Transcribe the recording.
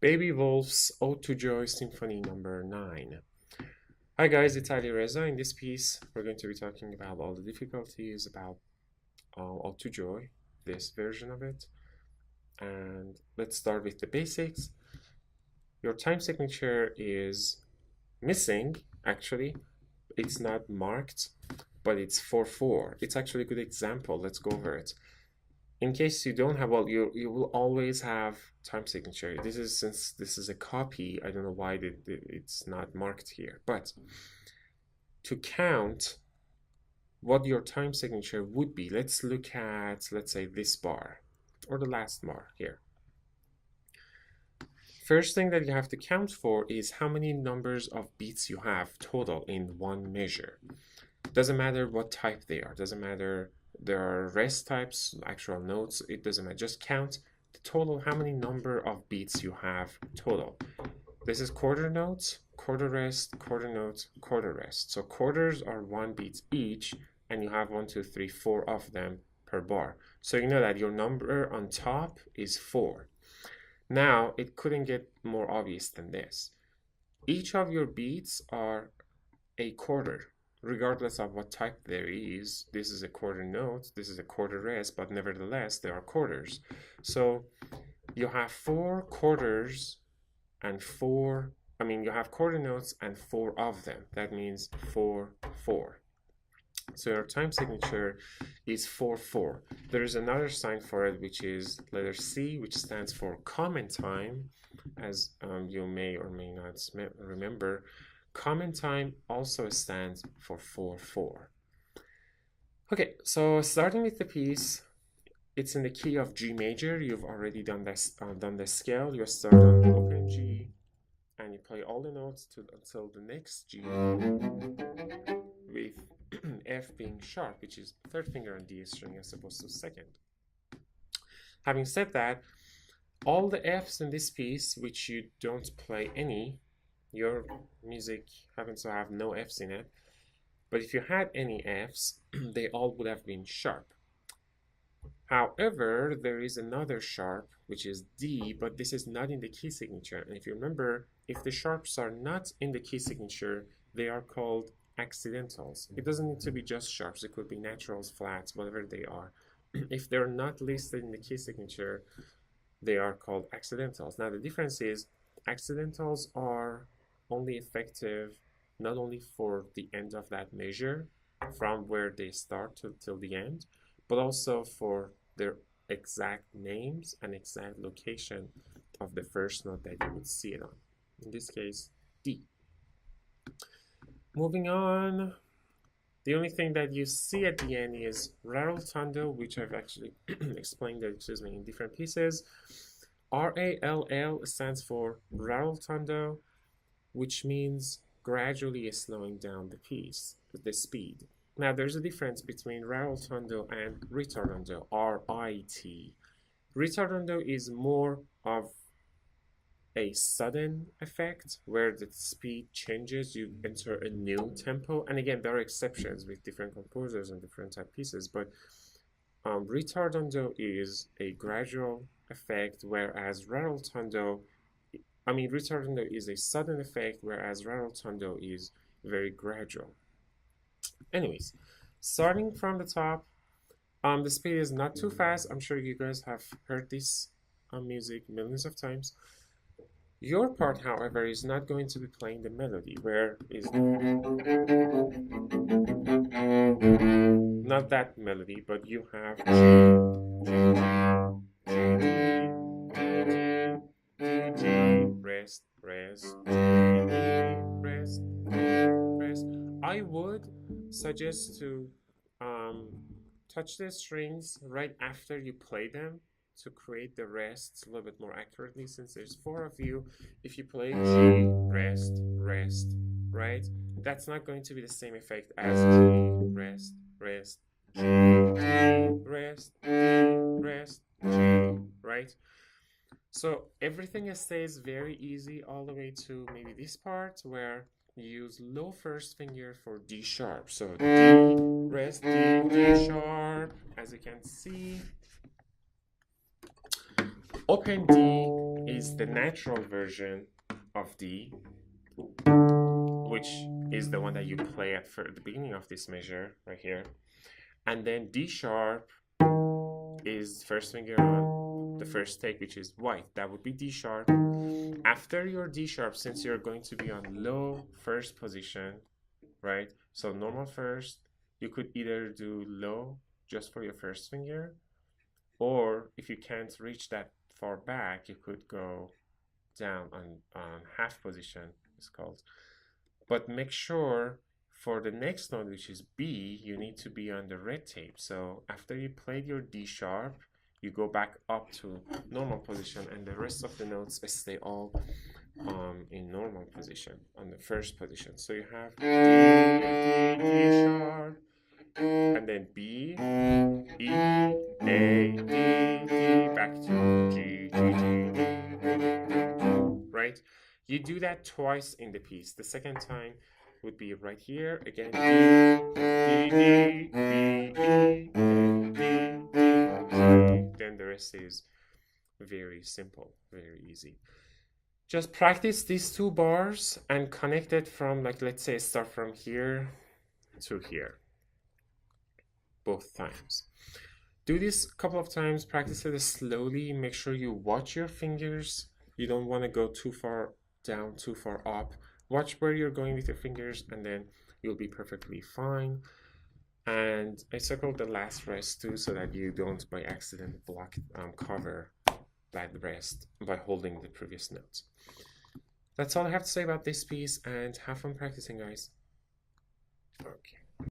Baby Wolf's Ode to Joy Symphony Number 9. Hi guys, it's Ali Reza. In this piece, we're going to be talking about all the difficulties about Ode to Joy, this version of it. And let's start with the basics. Your time signature is missing, actually. It's not marked, but it's 4/4. It's actually a good example. Let's go over it. In case you don't have, well, you will always have time signature. Since this is a copy, I don't know why it's not marked here. But to count what your time signature would be, let's look at, let's say, this bar or the last bar here. First thing that you have to count for is how many numbers of beats you have total in one measure. Doesn't matter what type they are. Doesn't matter. There are rest types, actual notes. It doesn't matter. Just count the total, how many number of beats you have total. This is quarter notes, quarter rest, quarter notes, quarter rest. So quarters are 1 beat each, and you have 1, 2, 3, 4 of them per bar. So you know that your number on top is 4. Now, it couldn't get more obvious than this. Each of your beats are a quarter, regardless of what type there is. This is a quarter note, this is a quarter rest, but nevertheless, there are quarters. So you have 4 quarters and 4, you have quarter notes and 4 of them. That means 4, 4. So your time signature is 4/4. There is another sign for it, which is letter C, which stands for common time, as you may or may not remember. Common time also stands for 4/4. Okay, so starting with the piece, it's in the key of G major. You've already done this, done the scale. You start on open G, and you play all the notes until the next G, with F being sharp, which is third finger on D string as opposed to second. Having said that, all the Fs in this piece, which you don't play any, your music happens to have no Fs in it, but if you had any Fs, they all would have been sharp. However, there is another sharp, which is D, but this is not in the key signature. And if you remember, if the sharps are not in the key signature, they are called accidentals. It doesn't need to be just sharps. It could be naturals, flats, whatever they are. If they're not listed in the key signature, they are called accidentals. Now, the difference is accidentals are only effective not only for the end of that measure, from where they start till the end, but also for their exact names and exact location of the first note that you would see it on. In this case, D. Moving on, the only thing that you see at the end is ralltondo, which I've actually explained, in different pieces. RALL stands for ralltondo, which means gradually slowing down the piece, the speed. Now, there's a difference between ralltondo and ritardando, R-I-T. Ritardando is more of a sudden effect where the speed changes, you enter a new tempo. And again, there are exceptions with different composers and different type pieces, but ritardando is a gradual effect, whereas ralltondo is a sudden effect, whereas ralltondo is very gradual. Anyways, starting from the top, the speed is not too fast. I'm sure you guys have heard this music millions of times. Your part, however, is not going to be playing the melody, where is not that melody, but you have rest, rest, rest, rest. I would suggest to touch the strings right after you play them to create the rests a little bit more accurately, since there's 4 of you. If you play G, rest, rest, right? That's not going to be the same effect as G, rest, rest, G, rest, rest, G, right? So everything stays very easy all the way to maybe this part, where you use low first finger for D sharp. So D, rest, D, D sharp. As you can see, open D is the natural version of D, which is the one that you play at the beginning of this measure right here. And then D sharp is first finger on the first take, which is white. That would be D sharp. After your D sharp, since you're going to be on low first position, right? So normal first, you could either do low just for your first finger, or if you can't reach that far back, you could go down on half position, it's called. But make sure for the next note, which is B, you need to be on the red tape. So after you played your D sharp, you go back up to normal position, and the rest of the notes stay all in normal position on the first position. So you have D, D, D sharp, and then B, E, A, D, D, back to G, G, G, D, right? You do that twice in the piece. The second time would be right here again. D, D, D, B, E, A, D, D, G. Then the rest is very simple, very easy. Just practice these two bars and connect it from, like, let's say start from here to here, both times. Do this a couple of times, practice it slowly, make sure you watch your fingers. You don't want to go too far down, too far up. Watch where you're going with your fingers, and then you'll be perfectly fine. And I circled the last rest too, so that you don't by accident cover that rest by holding the previous notes. That's all I have to say about this piece, and have fun practicing, guys. Okay.